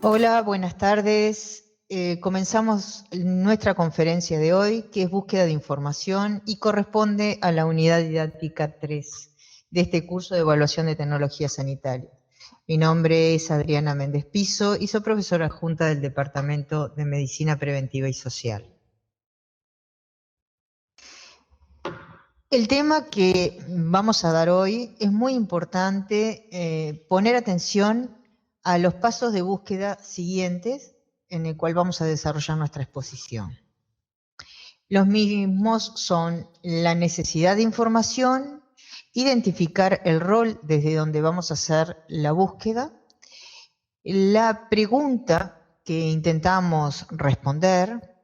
Hola, buenas tardes. Comenzamos nuestra conferencia de hoy, que es búsqueda de información y corresponde a la unidad didáctica 3 de este curso de evaluación de tecnología sanitaria. Mi nombre es Adriana Méndez Piso y soy profesora adjunta del Departamento de Medicina Preventiva y Social. El tema que vamos a dar hoy es muy importante poner atención a los pasos de búsqueda siguientes en el cual vamos a desarrollar nuestra exposición. Los mismos son la necesidad de información, identificar el rol desde donde vamos a hacer la búsqueda, la pregunta que intentamos responder,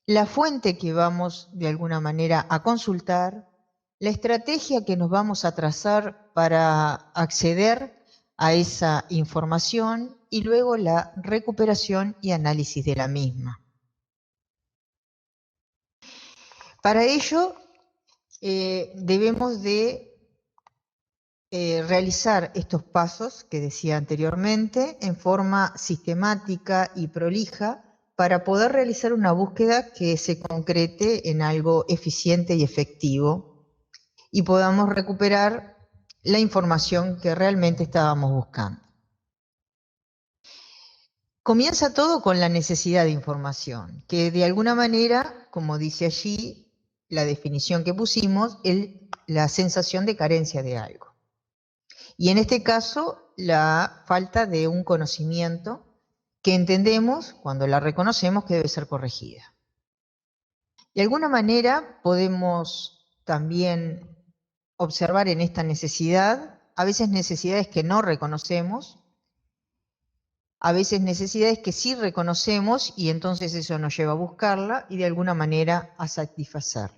la fuente que vamos de alguna manera a consultar, la estrategia que nos vamos a trazar para acceder a esa información y luego la recuperación y análisis de la misma. Para ello debemos de realizar estos pasos que decía anteriormente en forma sistemática y prolija para poder realizar una búsqueda que se concrete en algo eficiente y efectivo y podamos recuperar la información que realmente estábamos buscando. Comienza todo con la necesidad de información, que de alguna manera, como dice allí la definición que pusimos, es la sensación de carencia de algo. Y en este caso, la falta de un conocimiento que entendemos, cuando la reconocemos, que debe ser corregida. De alguna manera podemos también observar en esta necesidad, a veces necesidades que no reconocemos, a veces necesidades que sí reconocemos y entonces eso nos lleva a buscarla y de alguna manera a satisfacerla.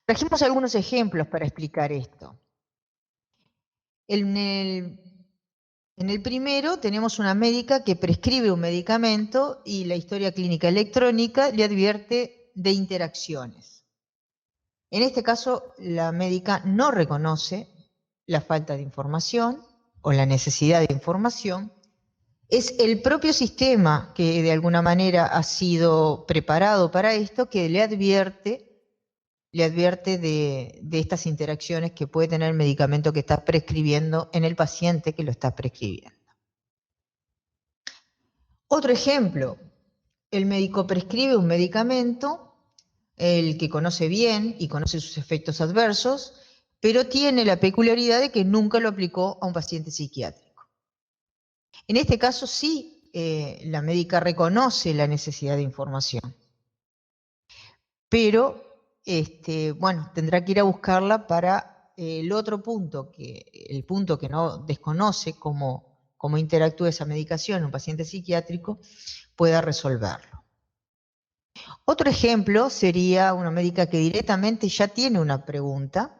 Trajimos algunos ejemplos para explicar esto. En el primero tenemos una médica que prescribe un medicamento y la historia clínica electrónica le advierte de interacciones. En este caso, la médica no reconoce la falta de información o la necesidad de información. Es el propio sistema que de alguna manera ha sido preparado para esto que le advierte de estas interacciones que puede tener el medicamento que está prescribiendo en el paciente que lo está prescribiendo. Otro ejemplo, el médico prescribe un medicamento, el que conoce bien y conoce sus efectos adversos, pero tiene la peculiaridad de que nunca lo aplicó a un paciente psiquiátrico. En este caso sí, la médica reconoce la necesidad de información, pero bueno, tendrá que ir a buscarla para el otro punto, el punto que no desconoce cómo interactúa esa medicación en un paciente psiquiátrico, pueda resolverlo. Otro ejemplo sería una médica que directamente ya tiene una pregunta,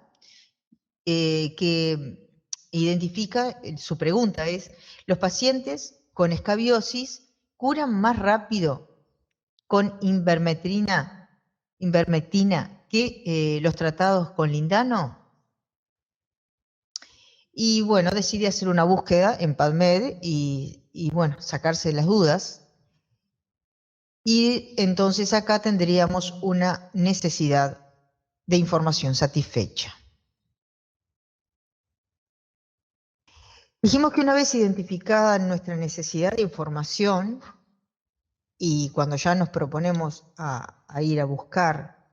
que identifica, su pregunta es, ¿los pacientes con escabiosis curan más rápido con ivermectina que los tratados con lindano? Y bueno, decide hacer una búsqueda en PubMed y bueno, sacarse las dudas. Y entonces acá tendríamos una necesidad de información satisfecha. Dijimos que una vez identificada nuestra necesidad de información y cuando ya nos proponemos a ir a buscar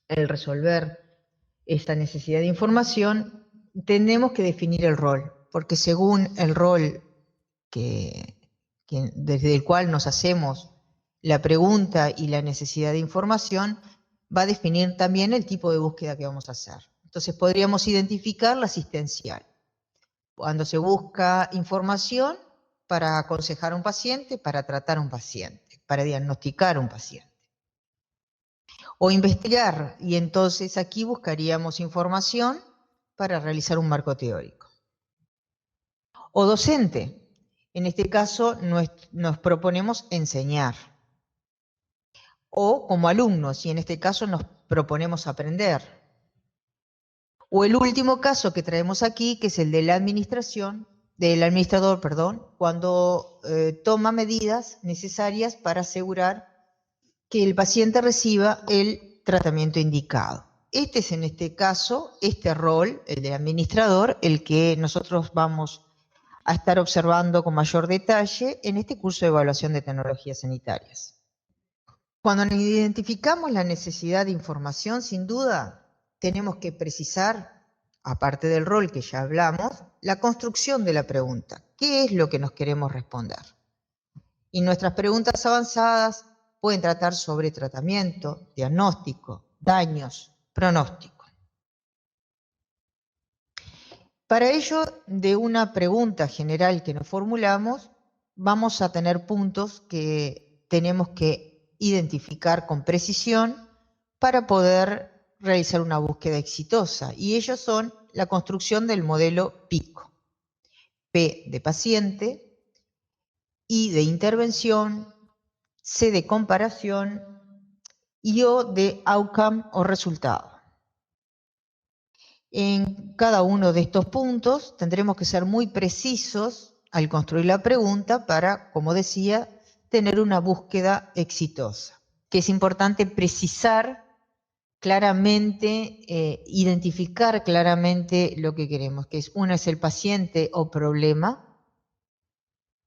el resolver esta necesidad de información, tenemos que definir el rol, porque según el rol desde el cual nos hacemos la pregunta y la necesidad de información, va a definir también el tipo de búsqueda que vamos a hacer. Entonces podríamos identificar la asistencial. Cuando se busca información para aconsejar a un paciente, para tratar a un paciente, para diagnosticar a un paciente. O investigar, y entonces aquí buscaríamos información para realizar un marco teórico. O docente, en este caso nos proponemos enseñar. o como alumnos, y en este caso nos proponemos aprender. O el último caso que traemos aquí, que es el de la del administrador, cuando toma medidas necesarias para asegurar que el paciente reciba el tratamiento indicado. Este es en este caso, este rol, el de administrador, el que nosotros vamos a estar observando con mayor detalle en este curso de evaluación de tecnologías sanitarias. Cuando identificamos la necesidad de información, sin duda, tenemos que precisar, aparte del rol que ya hablamos, la construcción de la pregunta. ¿Qué es lo que nos queremos responder? Y nuestras preguntas avanzadas pueden tratar sobre tratamiento, diagnóstico, daños, pronóstico. Para ello, de una pregunta general que nos formulamos, vamos a tener puntos que tenemos que identificar con precisión para poder realizar una búsqueda exitosa. Y ellos son la construcción del modelo PICO. P de paciente, I de intervención, C de comparación y O de outcome o resultado. En cada uno de estos puntos tendremos que ser muy precisos al construir la pregunta para, como decía, tener una búsqueda exitosa. Que es importante precisar claramente, identificar claramente lo que queremos, que es, uno es el paciente o problema,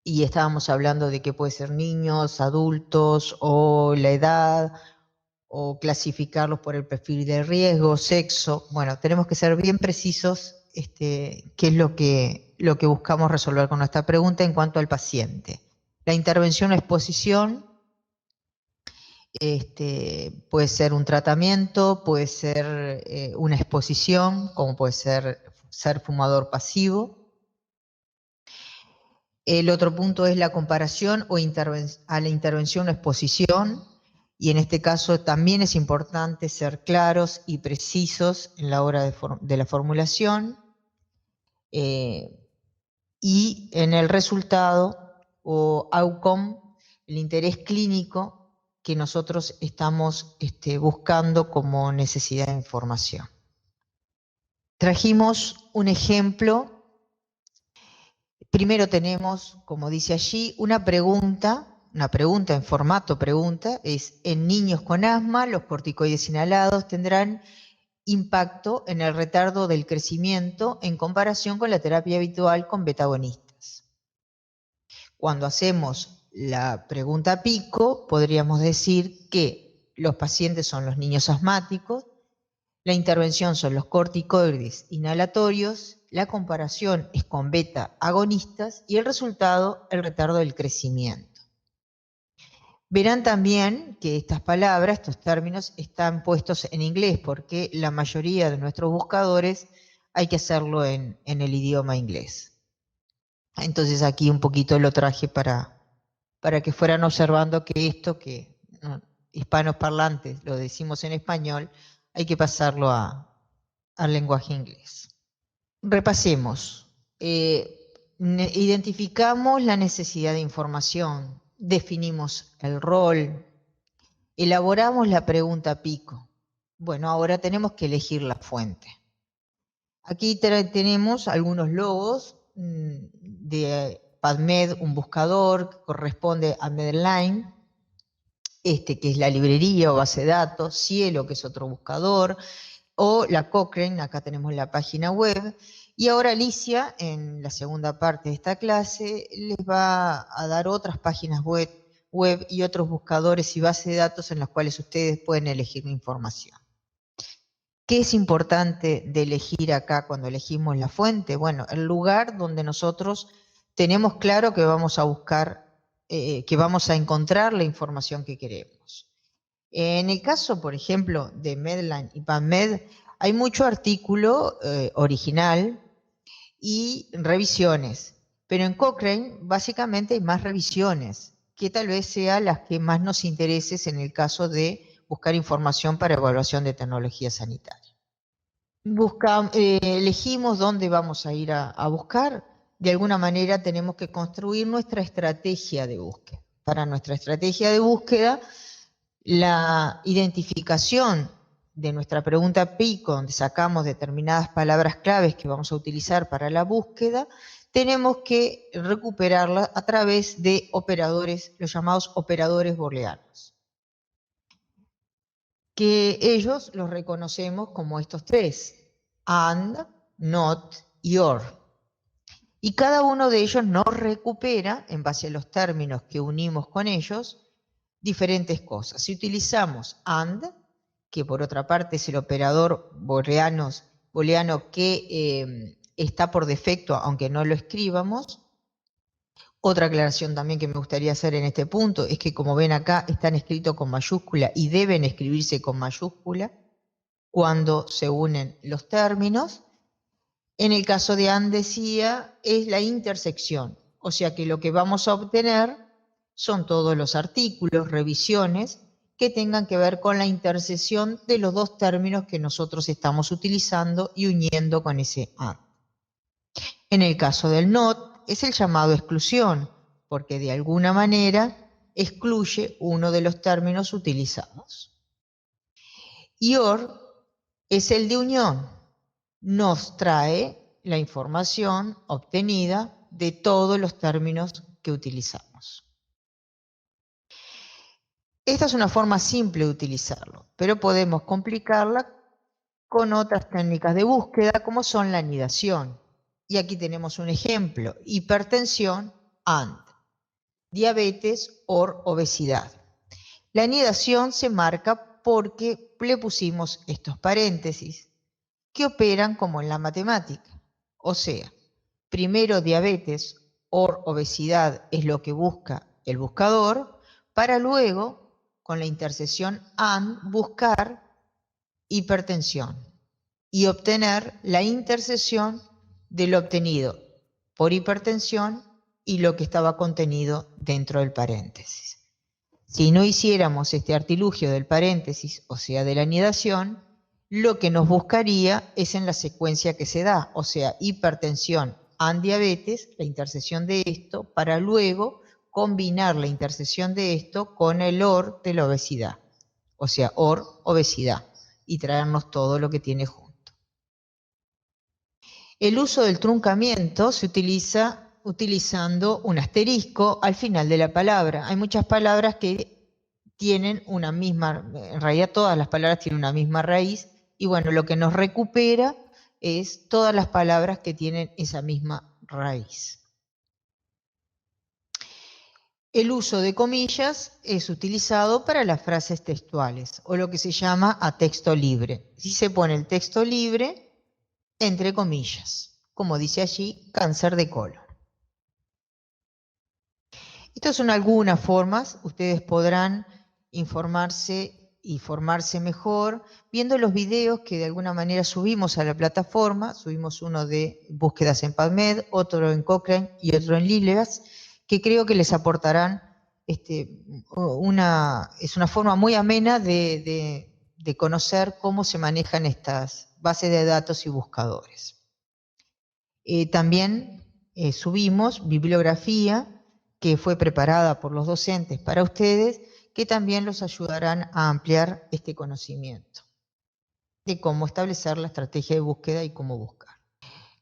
y estábamos hablando de que puede ser niños, adultos o la edad, o clasificarlos por el perfil de riesgo, sexo. Bueno, tenemos que ser bien precisos qué es lo que buscamos resolver con nuestra pregunta en cuanto al paciente. La intervención o exposición puede ser un tratamiento, puede ser una exposición, como puede ser fumador pasivo. El otro punto es la comparación a la intervención o exposición, y en este caso también es importante ser claros y precisos en la hora de la formulación, y en el resultado o outcome, el interés clínico que nosotros estamos buscando como necesidad de información. Trajimos un ejemplo. Primero tenemos, como dice allí, una pregunta en formato pregunta, es: en niños con asma, los corticoides inhalados tendrán impacto en el retardo del crecimiento en comparación con la terapia habitual con beta-agonistas. Cuando hacemos la pregunta PICO, podríamos decir que los pacientes son los niños asmáticos, la intervención son los corticoides inhalatorios, la comparación es con beta-agonistas y el resultado, el retardo del crecimiento. Verán también que estas palabras, estos términos, están puestos en inglés porque la mayoría de nuestros buscadores hay que hacerlo en el idioma inglés. Entonces aquí un poquito lo traje para que fueran observando que esto que hispanos parlantes lo decimos en español, hay que pasarlo al lenguaje inglés. Repasemos. Identificamos la necesidad de información, definimos el rol, elaboramos la pregunta PICO. Bueno, ahora tenemos que elegir la fuente. Aquí tenemos algunos logos de PubMed, un buscador que corresponde a Medline, que es la librería o base de datos, Cielo, que es otro buscador, o la Cochrane, acá tenemos la página web. Y ahora Alicia, en la segunda parte de esta clase, les va a dar otras páginas web y otros buscadores y bases de datos en los cuales ustedes pueden elegir la información. ¿Qué es importante de elegir acá cuando elegimos la fuente? Bueno, el lugar donde nosotros tenemos claro que vamos a buscar, que vamos a encontrar la información que queremos. En el caso, por ejemplo, de Medline y PubMed, hay mucho artículo original y revisiones, pero en Cochrane básicamente hay más revisiones, que tal vez sean las que más nos interesen en el caso de buscar información para evaluación de tecnología sanitaria. Elegimos dónde vamos a ir a buscar. De alguna manera tenemos que construir nuestra estrategia de búsqueda. Para nuestra estrategia de búsqueda, la identificación de nuestra pregunta pico, donde sacamos determinadas palabras claves que vamos a utilizar para la búsqueda, tenemos que recuperarla a través de operadores, los llamados operadores booleanos, que ellos los reconocemos como estos tres: and, not y or. Y cada uno de ellos nos recupera, en base a los términos que unimos con ellos, diferentes cosas. Si utilizamos and, que por otra parte es el operador booleano que está por defecto, aunque no lo escribamos. Otra aclaración también que me gustaría hacer en este punto es que, como ven acá, están escritos con mayúscula y deben escribirse con mayúscula cuando se unen los términos. En el caso de and, decía, es la intersección, o sea que lo que vamos a obtener son todos los artículos, revisiones, que tengan que ver con la intersección de los dos términos que nosotros estamos utilizando y uniendo con ese and. En el caso del not, es el llamado exclusión, porque de alguna manera excluye uno de los términos utilizados. Y or es el de unión, nos trae la información obtenida de todos los términos que utilizamos. Esta es una forma simple de utilizarlo, pero podemos complicarla con otras técnicas de búsqueda, como son la anidación. Y aquí tenemos un ejemplo: hipertensión and, diabetes or obesidad. La anidación se marca porque le pusimos estos paréntesis que operan como en la matemática. O sea, primero diabetes or obesidad es lo que busca el buscador, para luego, con la intersección and, buscar hipertensión y obtener la intersección de lo obtenido por hipertensión y lo que estaba contenido dentro del paréntesis. Si no hiciéramos este artilugio del paréntesis, o sea, de la anidación, lo que nos buscaría es en la secuencia que se da, o sea, hipertensión and diabetes, la intersección de esto, para luego combinar la intersección de esto con el or de la obesidad, o sea, or obesidad, y traernos todo lo que tiene junto. El uso del truncamiento se utiliza utilizando un asterisco al final de la palabra. Hay muchas palabras que tienen una misma, en realidad todas las palabras tienen una misma raíz, y bueno, lo que nos recupera es todas las palabras que tienen esa misma raíz. El uso de comillas es utilizado para las frases textuales, o lo que se llama a texto libre. Si se pone el texto libre entre comillas, como dice allí, cáncer de colon. Estas son algunas formas. Ustedes podrán informarse y formarse mejor viendo los videos que de alguna manera subimos a la plataforma. Subimos uno de búsquedas en PubMed, otro en Cochrane y otro en Lileas, que creo que les aportarán es una forma muy amena de conocer cómo se manejan estas bases de datos y buscadores. También subimos bibliografía que fue preparada por los docentes para ustedes, que también los ayudarán a ampliar este conocimiento de cómo establecer la estrategia de búsqueda y cómo buscar.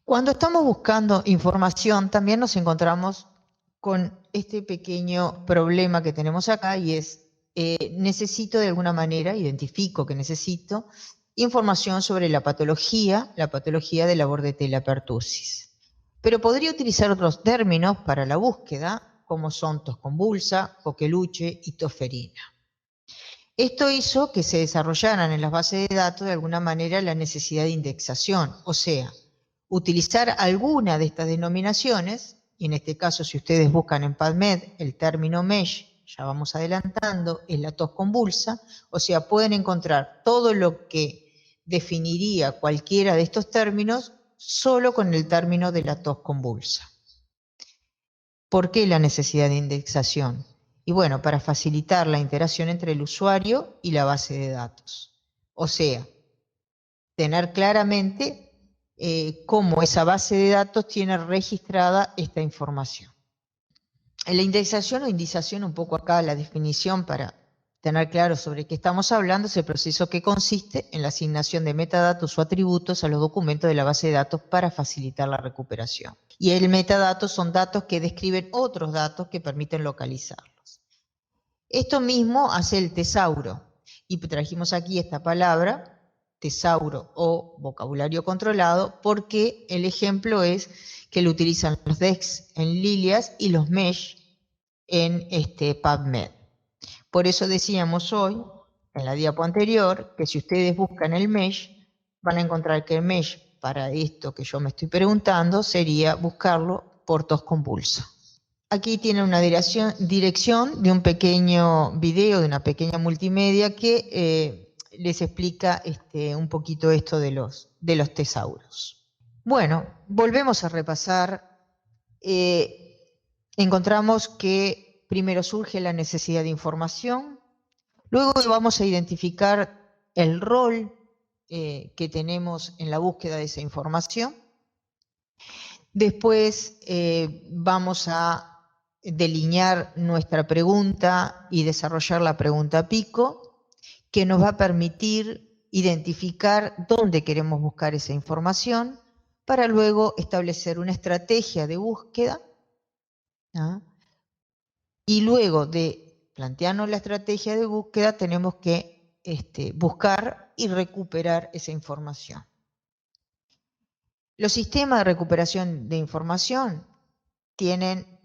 Cuando estamos buscando información, también nos encontramos con este pequeño problema que tenemos acá, y es, necesito de alguna manera, identifico que necesito información sobre la patología de la bordetella pertussis. Pero podría utilizar otros términos para la búsqueda, como son tos convulsa, coqueluche y tos ferina. Esto hizo que se desarrollaran en las bases de datos de alguna manera la necesidad de indexación, o sea, utilizar alguna de estas denominaciones, y en este caso si ustedes buscan en PubMed el término MESH, ya vamos adelantando, es la tos convulsa, o sea, pueden encontrar todo lo que definiría cualquiera de estos términos solo con el término de la tos convulsa. ¿Por qué la necesidad de indexación? Y bueno, para facilitar la interacción entre el usuario y la base de datos. O sea, tener claramente cómo esa base de datos tiene registrada esta información. En la indexación o indización, un poco acá la definición para tener claro sobre qué estamos hablando, es el proceso que consiste en la asignación de metadatos o atributos a los documentos de la base de datos para facilitar la recuperación. Y el metadato son datos que describen otros datos que permiten localizarlos. Esto mismo hace el tesauro. Y trajimos aquí esta palabra, tesauro o vocabulario controlado, porque el ejemplo es que lo utilizan los DEX en Lilias y los MESH en PubMed. Por eso decíamos hoy, en la diapo anterior, que si ustedes buscan el MESH, van a encontrar que el MESH para esto que yo me estoy preguntando sería buscarlo por tos convulsa. Aquí tiene una dirección de un pequeño video, de una pequeña multimedia que les explica un poquito esto de los tesauros. Bueno, volvemos a repasar. Encontramos que primero surge la necesidad de información, luego vamos a identificar el rol que tenemos en la búsqueda de esa información. Después vamos a delinear nuestra pregunta y desarrollar la pregunta pico, que nos va a permitir identificar dónde queremos buscar esa información para luego establecer una estrategia de búsqueda. ¿Ah? Y luego de plantearnos la estrategia de búsqueda tenemos que buscar y recuperar esa información. Los sistemas de recuperación de información tienen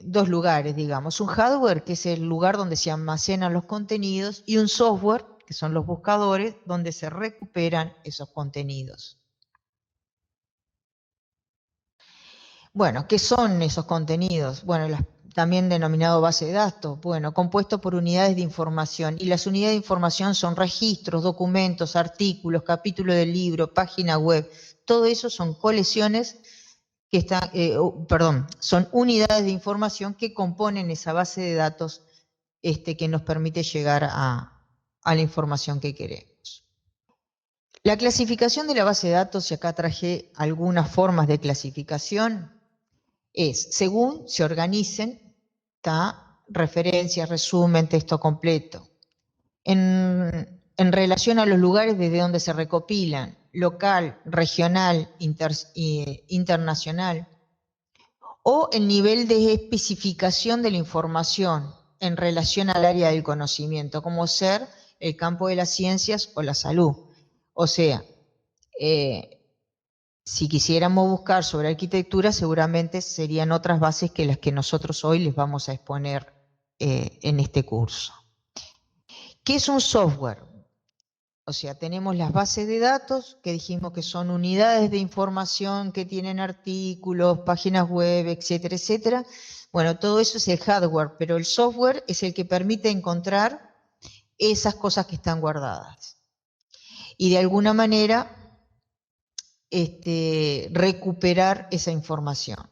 dos lugares, digamos. Un hardware, que es el lugar donde se almacenan los contenidos, y un software, que son los buscadores, donde se recuperan esos contenidos. Bueno, ¿qué son esos contenidos? Bueno, también denominado base de datos, bueno, compuesto por unidades de información, y las unidades de información son registros, documentos, artículos, capítulos del libro, página web, todo eso son colecciones que están, son unidades de información que componen esa base de datos que nos permite llegar a la información que queremos. La clasificación de la base de datos, y acá traje algunas formas de clasificación, es según se organicen, referencias, resumen, texto completo. En relación a los lugares desde donde se recopilan, local, regional, internacional, o el nivel de especificación de la información en relación al área del conocimiento, como ser el campo de las ciencias o la salud. O sea, si quisiéramos buscar sobre arquitectura, seguramente serían otras bases que las que nosotros hoy les vamos a exponer en este curso. ¿Qué es un software? O sea, tenemos las bases de datos, que dijimos que son unidades de información que tienen artículos, páginas web, etcétera, etcétera. Bueno, todo eso es el hardware, pero el software es el que permite encontrar esas cosas que están guardadas. Y de alguna manera recuperar esa información.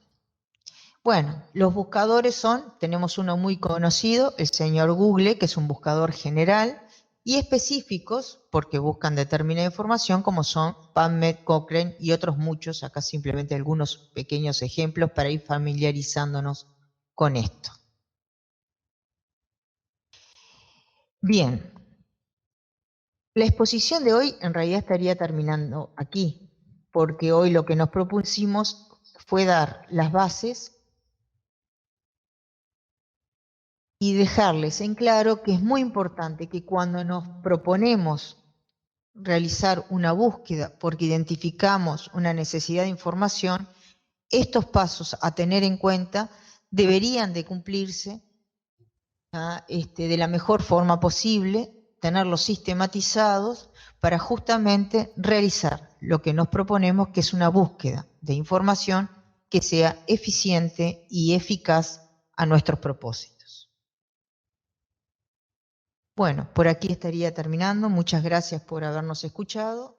Bueno, los buscadores tenemos uno muy conocido, el señor Google, que es un buscador general, y específicos, porque buscan determinada información, como son PubMed, Cochrane y otros muchos, acá simplemente algunos pequeños ejemplos para ir familiarizándonos con esto. Bien, la exposición de hoy en realidad estaría terminando aquí, porque hoy lo que nos propusimos fue dar las bases y dejarles en claro que es muy importante que cuando nos proponemos realizar una búsqueda porque identificamos una necesidad de información, estos pasos a tener en cuenta deberían de cumplirse de la mejor forma posible, tenerlos sistematizados para justamente realizar lo que nos proponemos, que es una búsqueda de información que sea eficiente y eficaz a nuestros propósitos. Bueno, por aquí estaría terminando. Muchas gracias por habernos escuchado.